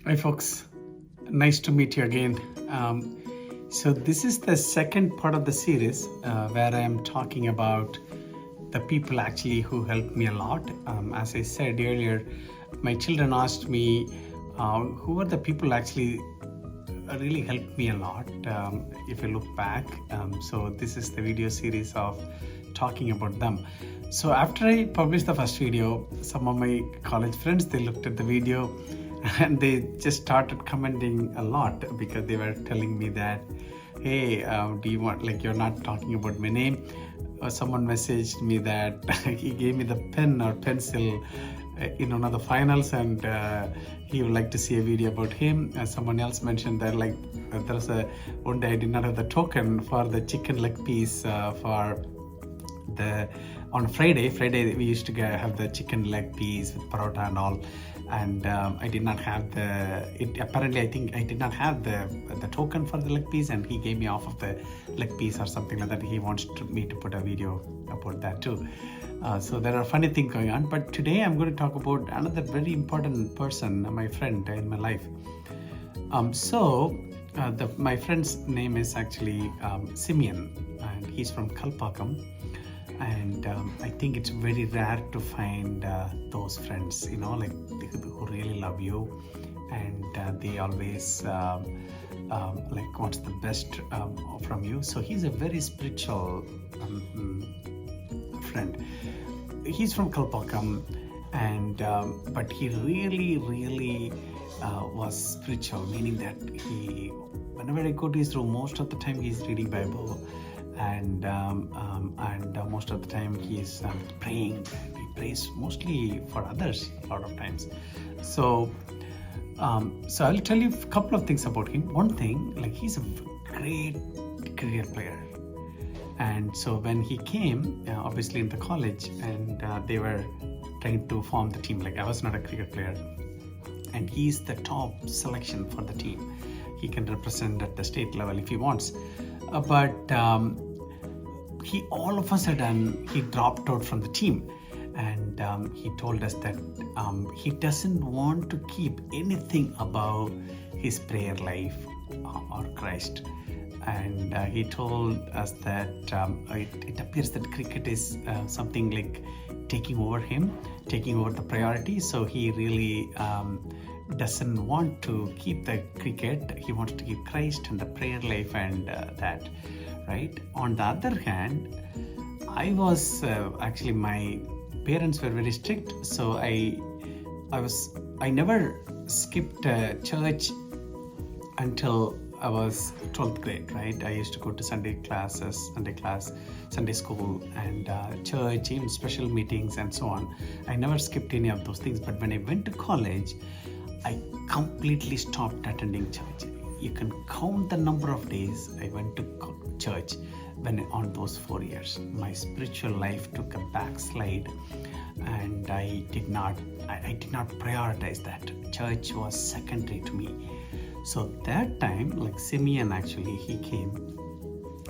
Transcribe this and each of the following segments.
Hi, folks. Nice to meet you again. So this is the second part of the series where I am talking about the people actually who helped me a lot. As I said earlier, my children asked me who are the people actually really helped me a lot. If you look back, so this is the video series of talking about them. So after I published the first video, some of my college friends, they looked at the video and they just started commenting a lot because they were telling me that, hey, do you want, like, you're not talking about my name. Someone messaged me that he gave me the pen or pencil in one of the finals, and he would like to see a video about him. Someone else mentioned that, like, there was one day I did not have the token for the chicken leg piece for the on Friday we used to have the chicken leg piece with parota and all, and I did not have apparently I think I did not have the token for the leg piece, and he gave me off of the leg piece or something like that. He wants me to put a video about that too. So there are funny things going on, but today I'm going to talk about another very important person, my friend in my life. My friend's name is actually Simeon, and he's from Kalpakkam. And I think it's very rare to find those friends, like who really love you, and they always like wants the best from you. So he's a very spiritual friend. He's from Kalpakkam, and but he really was spiritual, meaning that whenever I go to his room, most of the time he's reading Bible. And most of the time he's praying. He prays mostly for others a lot of times. So I'll tell you a couple of things about him. One thing, like, he's a great cricket player. And so when he came, obviously in the college, and they were trying to form the team. Like, I was not a cricket player, and he's the top selection for the team. He can represent at the state level if he wants. But he all of a sudden he dropped out from the team, and he told us that he doesn't want to keep anything about his prayer life or Christ. And he told us that it appears that cricket is something like taking over the priority. So he really doesn't want to keep the cricket. He wants to keep Christ and the prayer life and that, right? On the other hand, I was actually, my parents were very strict, so I never skipped church until I was 12th grade, right? I used to go to Sunday school, and church, even special meetings and so on. I never skipped any of those things. But when I went to college, I completely stopped attending church. You can count the number of days I went to church on those 4 years. My spiritual life took a backslide, and I did not prioritize that. Church was secondary to me. So that time, like, Simeon actually, he came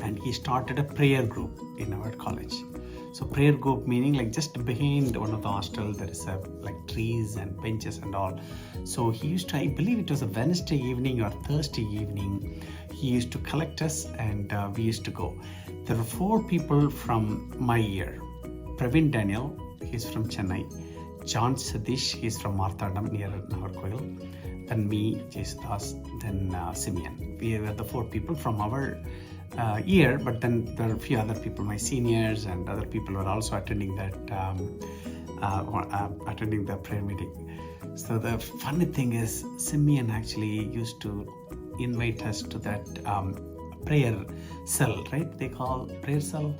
and he started a prayer group in our college. So prayer group meaning, like, just behind one of the hostels there is like trees and benches and all. So he used to, I believe it was a Wednesday evening or Thursday evening, he used to collect us, and we used to go. There were 4 people from my year. Praveen Daniel, he's from Chennai. John Sadish, he's from Marthandam near Nagarkoil. Then me, Jesdas, then Simeon. We were the 4 people from our year, but then there are a few other people, my seniors and other people were also attending that, attending the prayer meeting. So the funny thing is, Simeon actually used to invite us to that prayer cell, right? They call prayer cell,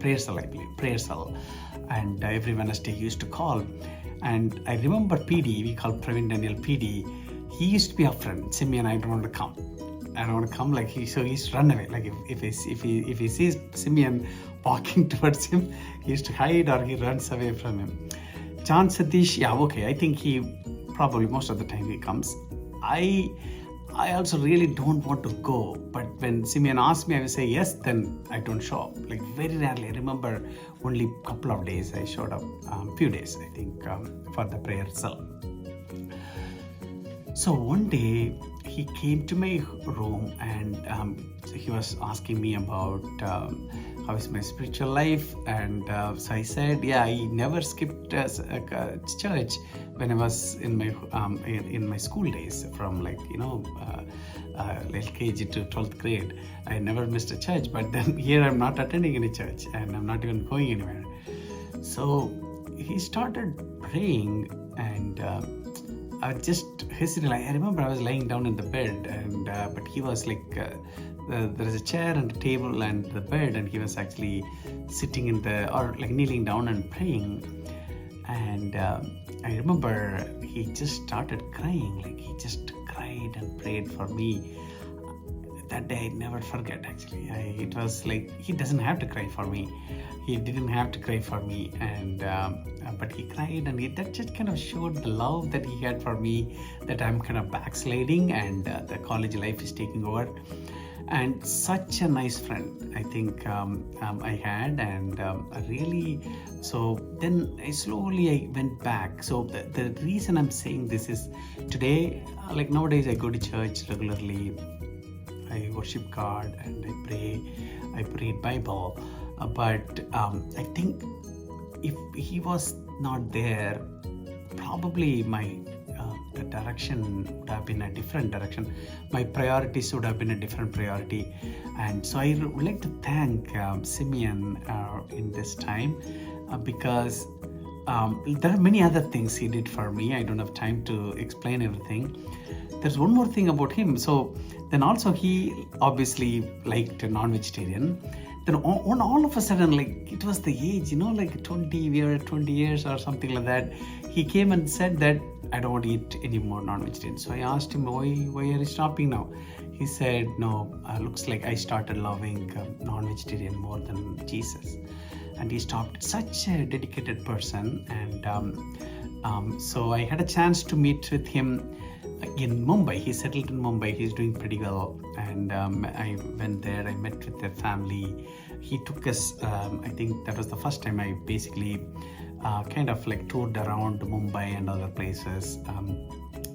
I believe, prayer cell. And every Wednesday he used to call. And I remember PD, we call Praveen Daniel PD. He used to be our friend. Simeon, I don't want to come. Like, so he used to run away. Like, if he sees Simeon walking towards him, he used to hide or he runs away from him. John Satish, yeah, okay. I think he probably most of the time he comes. I also really don't want to go, but when Simeon asks me, I will say yes, then I don't show up. Like, very rarely. I remember only a couple of days I showed up, few days, I think, for the prayer cell. So one day he came to my room and he was asking me about how is my spiritual life, and so I said, yeah, I never skipped church when I was in my school days, from LKG to 12th grade. I never missed a church, but then here I'm not attending any church and I'm not even going anywhere. So he started praying, and I just hesitated. I remember I was lying down in the bed, and but he was there is a chair and a table and the bed, and he was actually sitting kneeling down and praying. And I remember he just started crying. He just cried and prayed for me. That day I never forget. Actually, it was like he doesn't have to cry for me. He didn't have to cry for me, and but he cried, and that just kind of showed the love that he had for me. That I'm kind of backsliding, and the college life is taking over. And such a nice friend, I think I had, and really. So then I went back. So the reason I'm saying this is today, nowadays, I go to church regularly. I worship God and I pray. I read Bible. But I think if he was not there, probably the direction would have been a different direction. My priorities would have been a different priority. And so I would like to thank Simeon in this time because there are many other things he did for me. I don't have time to explain everything. There's one more thing about him. So then also he obviously liked non-vegetarian. Then all of a sudden, it was the age, 20 years or something like that. He came and said that I don't want to eat any more non-vegetarian. So I asked him, why are you stopping now? He said, no, looks like I started loving non-vegetarian more than Jesus. And he stopped. Such a dedicated person. And so I had a chance to meet with him in Mumbai. He settled in Mumbai. He's doing pretty well. And I went there. I met with their family. He took us, I think that was the first time I basically toured around Mumbai and other places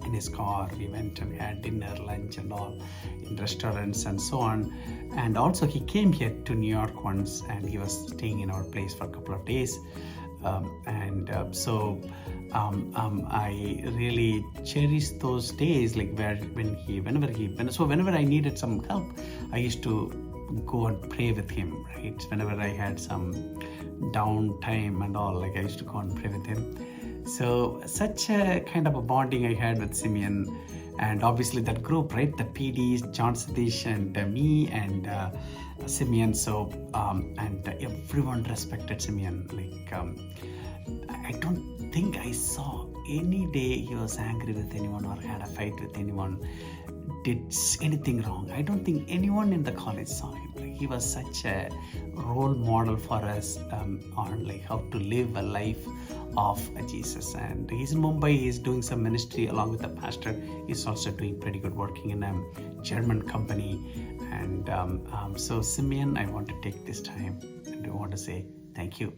in his car. We went and we had dinner, lunch and all in restaurants and so on. And also he came here to New York once, and he was staying in our place for a couple of days. I really cherish those days, whenever I needed some help, I used to go and pray with him, right? Whenever I had some downtime and all, I used to go and pray with him. So such a kind of a bonding I had with Simeon, and obviously that group, right? The PDs, John Sadish and me and Simeon. So and everyone respected Simeon. I don't think I saw any day he was angry with anyone or had a fight with anyone, did anything wrong. I don't think anyone in the college saw him. He was such a role model for us on how to live a life of Jesus. And he's in Mumbai. He's doing some ministry along with the pastor. He's also doing pretty good, working in a German company. And so Simeon, I want to take this time and I want to say thank you.